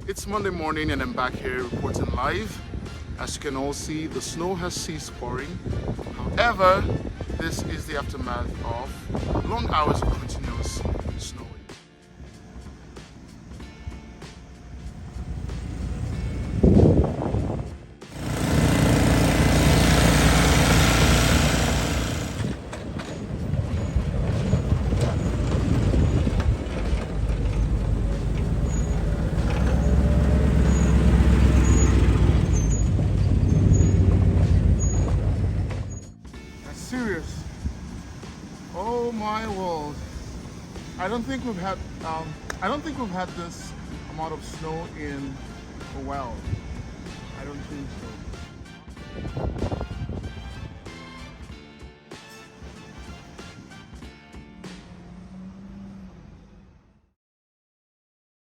It's Monday morning and I'm back here reporting live. As you can all see, the snow has ceased pouring. However, this is the aftermath of long hours of continuous snowing. Serious. Oh my world. I don't think we've had this amount of snow in a while. I don't think so.